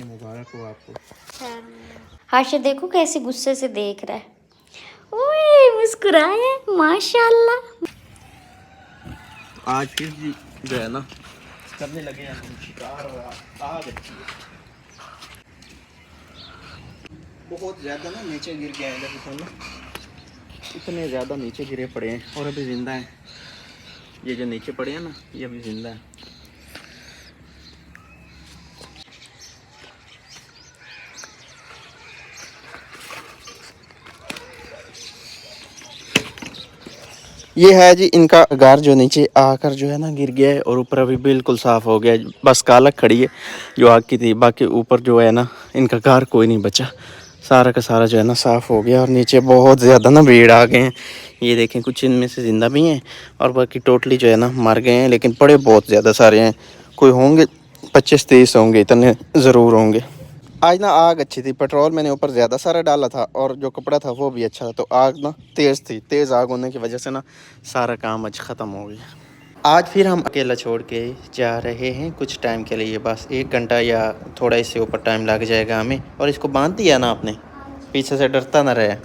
मुबारक हो आपको। हाशिर देखो कैसे गुस्से से देख रहा है। ओए मुस्कुराया माशाल्लाह। आज फिर जो है ना करने लगे हैं हम शिकार और आग अच्छी है। बहुत ज़्यादा ना नीचे गिर गए हैं देखो ना, इतने ज़्यादा नीचे गिरे पड़े हैं और अभी ज़िंदा हैं। ये जो नीचे पड़े हैं ना ये अभी ज़िंदा है। ये है जी इनका घर जो नीचे आकर जो है ना गिर गया है और ऊपर अभी बिल्कुल साफ़ हो गया है। बस कालक खड़ी है जो आग की थी, बाकी ऊपर जो है ना इनका घर कोई नहीं बचा। सारा का सारा जो है ना साफ़ हो गया और नीचे बहुत ज़्यादा ना भीड़ आ गए हैं। ये देखें कुछ इनमें से ज़िंदा भी हैं और बाकी टोटली जो है ना मर गए हैं, लेकिन पड़े बहुत ज़्यादा सारे हैं। कोई होंगे 25-30 होंगे, इतने ज़रूर होंगे। आज ना आग अच्छी थी, पेट्रोल मैंने ऊपर ज़्यादा सारा डाला था और जो कपड़ा था वो भी अच्छा था, तो आग ना तेज़ थी। तेज़ आग होने की वजह से ना सारा काम आज ख़त्म हो गया। आज फिर हम अकेला छोड़ के जा रहे हैं कुछ टाइम के लिए, बस 1 घंटा या थोड़ा इससे ऊपर टाइम लग जाएगा हमें। और इसको बांध दिया ना आपने, पीछे से डरता ना रहे।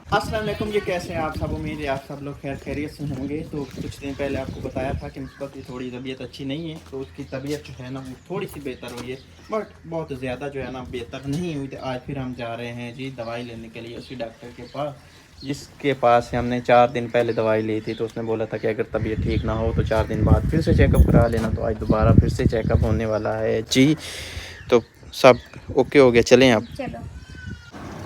अस्सलाम वालेकुम, ये कैसे हैं आप सब? उम्मीद है आप सब लोग खैर खैरियत से होंगे। तो कुछ दिन पहले आपको बताया था कि मुस्बत की थोड़ी तबीयत अच्छी नहीं है, तो उसकी तबीयत जो है ना वो थोड़ी सी बेहतर हुई है, बट बहुत ज़्यादा जो है ना बेहतर नहीं हुई। तो आज फिर हम जा रहे हैं जी दवाई लेने के लिए उसी डॉक्टर के पास जिसके पास हमने 4 दिन पहले दवाई ली थी। तो उसने बोला था कि अगर तबीयत ठीक ना हो तो 4 दिन बाद फिर से चेकअप करा लेना। तो आज दोबारा फिर से चेकअप होने वाला है जी। तो सब ओके हो गया, चलें आप? चलो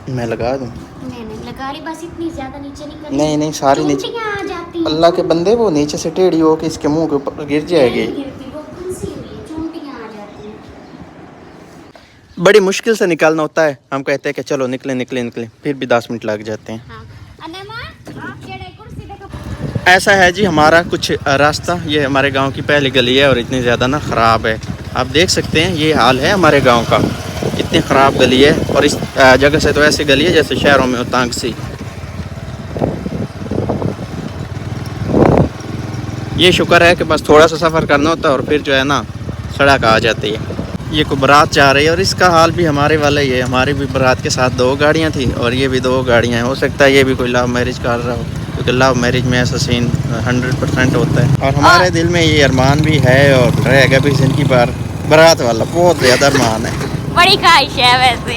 मैं लगा दूँ? नहीं लगा रही, बस इतनी ज्यादा नीचे नहीं करनी। नहीं नहीं, सारी नीचे। चोटियां आ जाती हैं। अल्लाह के बंदे वो नीचे से टेढ़ी हो के इसके मुंह के ऊपर गिर जाएगी। नहीं गिरती, वो फंसी हुई है, चोटियां आ जाती हैं। बड़ी मुश्किल से निकालना होता है। हम कहते हैं कि चलो निकले निकले निकले, फिर भी 10 मिनट लग जाते हैं। हाँ अनमा कुर्सी देखो। ऐसा है जी हमारा कुछ रास्ता। ये हमारे गांव की पहली गली है और इतनी ज़्यादा ना ख़राब है, आप देख सकते हैं ये हाल है हमारे गांव का। इतनी ख़राब गली है और इस जगह से तो ऐसी गली है जैसे शहरों में हो, तांग सी। ये शुक्र है कि बस थोड़ा सा सफ़र करना होता है और फिर जो है ना सड़क आ जाती है। ये को बारात जा रही है और इसका हाल भी हमारे वाला ही है। हमारी भी बारात के साथ 2 गाड़ियाँ थी और ये भी 2 गाड़ियाँ हैं। हो सकता है ये भी कोई लव मैरिज कर रहा हो, क्योंकि लव मैरिज में ऐसा सीन 100% होता है। और हमारे दिल में ये अरमान भी है और रहेगा भी जिंदगी भर। बारात वाला बहुत ज़्यादा अरमान है, बड़ी ख्वाहिश है वैसे।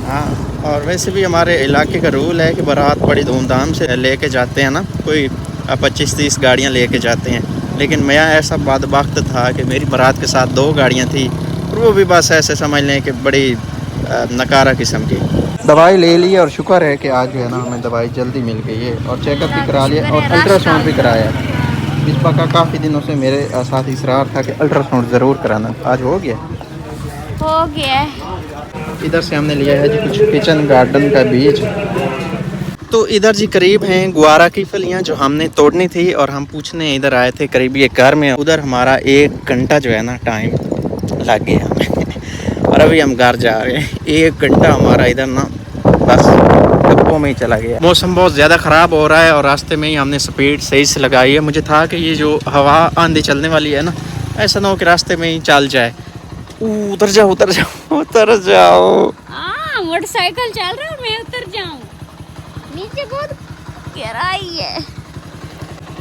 हाँ। और वैसे भी हमारे इलाके का रूल है कि बारात बड़ी धूमधाम से लेके जाते हैं ना, कोई 25-30 गाड़ियाँ लेके जाते हैं। लेकिन मैं ऐसा बदबख्त था कि मेरी बारात के साथ 2 गाड़ियाँ थी और वो भी बस ऐसे समझ लें कि बड़ी नकारा किस्म की। दवाई ले ली और शुक्र है कि आज जो है ना हमें दवाई जल्दी मिल गई है और चेकअप भी करा लिया और अल्ट्रासाउंड भी कराया। मिसबा का काफ़ी दिनों से मेरे साथ इसरार था कि अल्ट्रासाउंड ज़रूर कराना, आज हो गया। हो गया। इधर से हमने लिया है जी कुछ किचन गार्डन का बीज। तो इधर जी करीब हैं गुआरा की फलियाँ जो हमने तोड़नी थी और हम पूछने इधर आए थे करीबी एक घर में। उधर हमारा 1 घंटा जो है ना टाइम लग गया हमें और अभी हम घर जा रहे हैं। 1 घंटा हमारा इधर ना बस गप्पों में ही चला गया। मौसम बहुत ज़्यादा ख़राब हो रहा है और रास्ते में ही हमने स्पीड सही से लगाई है। मुझे था कि ये जो हवा आंधी चलने वाली है ना, ऐसा ना हो कि रास्ते में ही चल जाए। उतर जाओ उतर जाओ उतर जाओ। मोटरसाइकिल चल रहा है, मैं उतर जाऊं? नीचे बहुत गहराई है।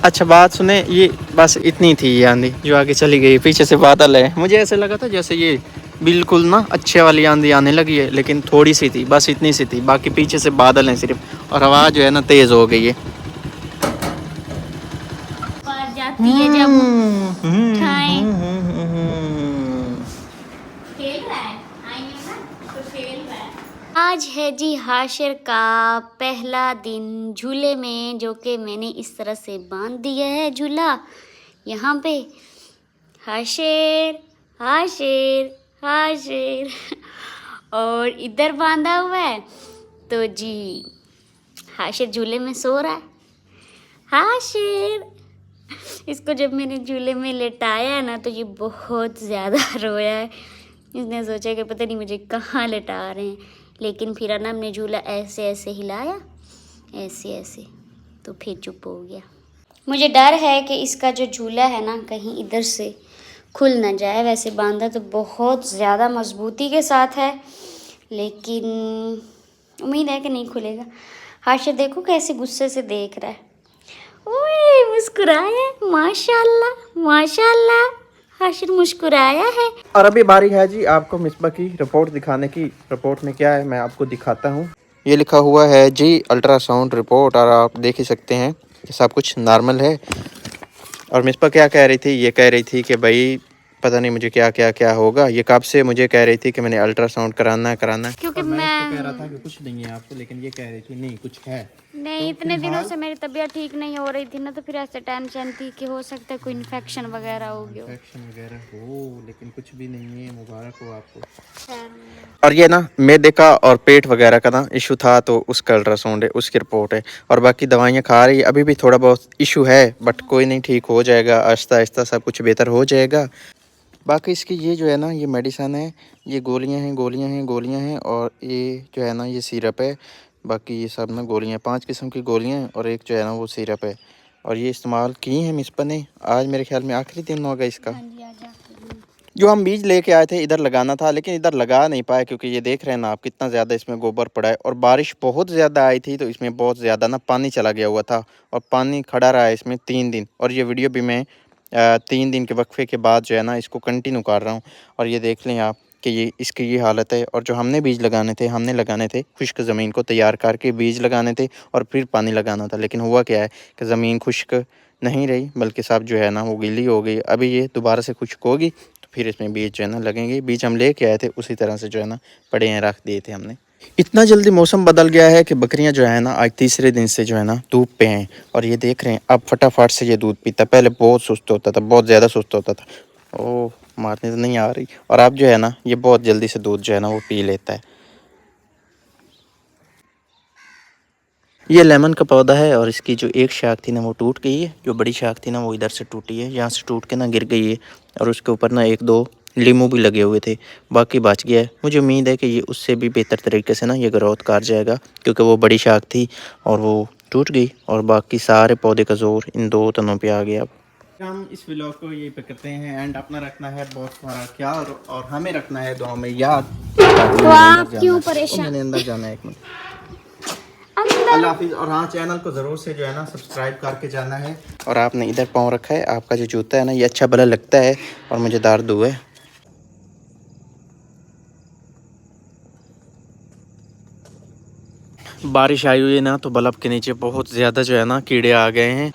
अच्छा बात सुने, ये बस इतनी थी ये आंधी जो आगे चली गई। पीछे से बादल है, मुझे ऐसे लगा था जैसे ये बिल्कुल ना अच्छे वाली आंधी आने लगी है, लेकिन थोड़ी सी थी, बस इतनी सी थी। बाकी पीछे से बादल हैं सिर्फ और हवा जो है ना तेज़ हो गई है। पार जाती है जब खेल रहा है आईने में तो खेल रहा है। आज है जी हाशिर का पहला दिन झूले में, जो कि मैंने इस तरह से बांध दिया है झूला यहाँ पे। हाशिर हाशिर हाशिर और इधर बांधा हुआ है। तो जी हाशिर झूले में सो रहा है। हाशिर, इसको जब मैंने झूले में लेटाया ना तो ये बहुत ज़्यादा रोया है। इसने सोचा कि पता नहीं मुझे कहाँ लेटा रहे हैं, लेकिन फिर ना हमने झूला ऐसे ऐसे हिलाया, ऐसे ऐसे, तो फिर चुप हो गया। मुझे डर है कि इसका जो झूला है ना कहीं इधर से खुल ना जाए। वैसे बांधा तो बहुत ज़्यादा मजबूती के साथ है, लेकिन उम्मीद है कि नहीं खुलेगा। हाशिर देखो कैसे गुस्से से देख रहा है। ओए मुस्कुराया, माशाल्लाह माशाल्लाह, हाशिर मुस्कुराया है। और अभी बारी है जी आपको मिसबा की रिपोर्ट दिखाने की। रिपोर्ट में क्या है मैं आपको दिखाता हूँ। ये लिखा हुआ है जी अल्ट्रासाउंड रिपोर्ट, और आप देख ही सकते हैं कि सब कुछ नॉर्मल है। और मिसबा क्या कह रही थी, ये कह रही थी कि भाई पता नहीं मुझे क्या क्या क्या होगा। ये कब से मुझे कह रही थी कि मैंने अल्ट्रासाउंड कराना है कराना है, क्योंकि मैं इसको मैं कह रहा था कि कुछ नहीं है आपको, लेकिन ये कह रही थी नहीं कुछ है। नहीं, तो इतने दिनों फिलहाल से मेरी तबीयत ठीक नहीं हो रही थी ना, तो फिर ऐसे टेंशन थी कि हो सकता है कोई इन्फेक्शन वगैरह हो गया हो। इन्फेक्शन वगैरह हो, लेकिन कुछ भी नहीं है, मुबारक हो आपको। खैर, और ये ना मैदे का और पेट वगैरह का ना इशू था, तो उसका अल्ट्रासाउंड है, उसकी रिपोर्ट है। और बाकी दवाइयाँ खा रही है, अभी भी थोड़ा बहुत इशू है, बट कोई नहीं, ठीक हो जाएगा आहिस्ता आहिस्ता, सब कुछ बेहतर हो जाएगा। बाकी इसकी ये जो है ना ये मेडिसन है, ये गोलियां हैं गोलियां हैं गोलियां हैं, और ये जो है ना ये सिरप है। बाकी ये सब ना गोलियां, 5 किस्म की गोलियां हैं, और एक जो है ना वो सिरप है। और ये इस्तेमाल की हैं मिसपा ने। आज मेरे ख्याल में आखिरी दिन होगा इसका। हाँ जी, आ जा। जो हम बीज लेके आए थे इधर लगाना था, लेकिन इधर लगा नहीं पाए, क्योंकि ये देख रहे हैं ना आप कितना ज़्यादा इसमें गोबर पड़ा है, और बारिश बहुत ज़्यादा आई थी, तो इसमें बहुत ज़्यादा ना पानी चला गया हुआ था, और पानी खड़ा रहा है इसमें 3 दिन। और ये वीडियो भी मैं 3 दिन के वक्फे के बाद जो है ना इसको कंटिन्यू कर रहा हूँ। और ये देख लें आप कि ये इसकी ये हालत है। और जो हमने बीज हमने लगाने थे खुश्क ज़मीन को तैयार करके बीज लगाने थे, और फिर पानी लगाना था। लेकिन हुआ क्या है कि ज़मीन खुश्क नहीं रही, बल्कि सब जो है ना वो गीली हो गई। अभी ये दोबारा से खुश्क होगी, तो फिर इसमें बीज जो है ना लगेंगे। बीज हम लेके आए थे उसी तरह से जो है ना पड़े हैं, रख दिए थे हमने। इतना जल्दी मौसम बदल गया है कि बकरियां जो है ना आज तीसरे दिन से जो है ना धूप पे हैं। और ये देख रहे हैं अब फटाफट से ये दूध पीता। पहले बहुत सुस्त होता था, बहुत ज़्यादा सुस्त होता था। ओह मारने तो नहीं आ रही। और अब जो है ना ये बहुत जल्दी से दूध जो है ना वो पी लेता है। ये लेमन का पौधा है, और इसकी जो एक शाख थी ना वो टूट गई है। जो बड़ी शाख थी ना वो इधर से टूटी है, यहाँ से टूट के ना गिर गई है। और उसके ऊपर ना 1-2 लीमू भी लगे हुए थे, बाकी बच गया है। मुझे उम्मीद है कि ये उससे भी बेहतर तरीके से ना ये ग्रोथ कर जाएगा, क्योंकि वो बड़ी शाख थी और वो टूट गई, और बाकी सारे पौधे का जोर इन 2 तनों पे आ गया। अब हम इस व्लॉग को यही पे करते हैं एंड। अपना रखना है बहुत सारा ख्याल, और हमें रखना है दुआ में याद। तो आप क्यों परेशान? मैंने अंदर जाना है, 1 मिनट। अंदर अल्लाह हाफिज़। और हाँ, चैनल को ज़रूर से जो है ना सब्सक्राइब करके जाना है। और आपने इधर पाँव रखा है, आपका जो जूता है ना ये अच्छा भला लगता है, और मुझे दर्द हुआ है। बारिश आई हुई है ना, तो बल्ब के नीचे बहुत ज़्यादा जो है ना कीड़े आ गए हैं।